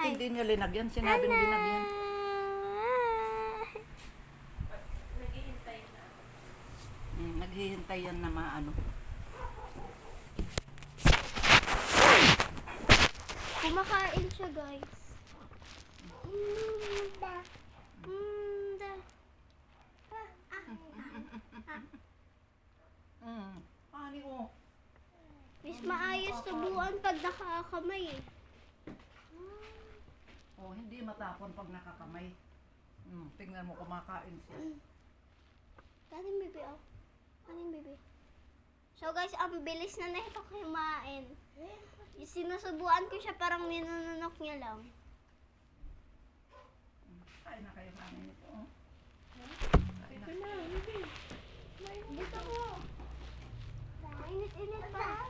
hindi niya linagyan? Sinabing linagyan. Naghihintay na. Naghihintay yan na maano. Kumakain siya, guys. Munda. Munda. Ani ko. Mas maayos subuan pag nakakamay eh. Oh, hindi matapon pag nakakamay. Tingnan mo kumakain siya. Kanin bibi, oh. Kanin bibi. So guys, ang bilis na nito kumain. Sinusubuan ko siya, parang ninununok niya lang. Kain na kayo kanin nito. Oh. Kain na. Dito mo. Init-init pa.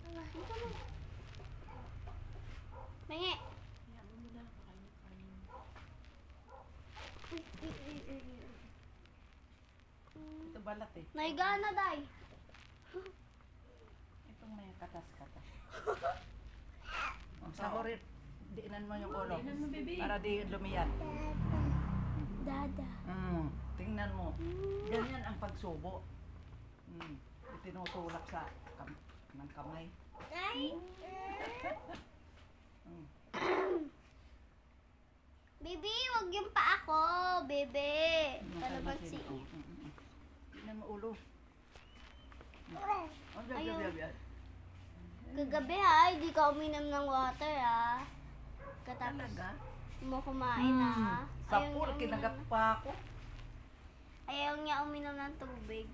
Dito mo. Mengi. Ito balat eh. Naiga na, day. Itong may katas-katas. Sahurit. Diinan mo yung ulo. Diinan mo, baby. Para di lumiyan. Dada. Tingnan mo. Ganyan ang pagsubo. Itinutulak sa ng kamay. Ay. Bibi, wag yung pa ako, bebe. Kalamansi. Tingnan mo ulo. Ayun. Kagabi ha, hindi ka uminom ng water ha. Katapos Talaga? mo kumain ha. Sa pool, kinagat pa ako. Ayaw niya uminom ng tubig.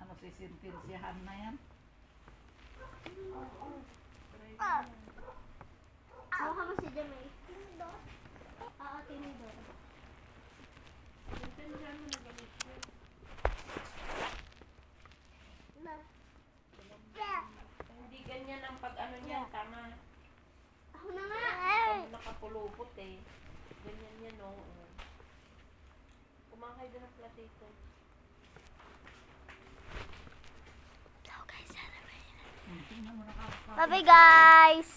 Ano, sisintinsihan na yan? Mukha mo si Jamay. Tinidor. Hindi ganyan ang pag-ano niyan, tama. Ako na nga. Pag nakapulupot eh. Ganyan yan, no. Kumakay doon ng platito. So guys, Tingnan mo nakakakain. bye guys!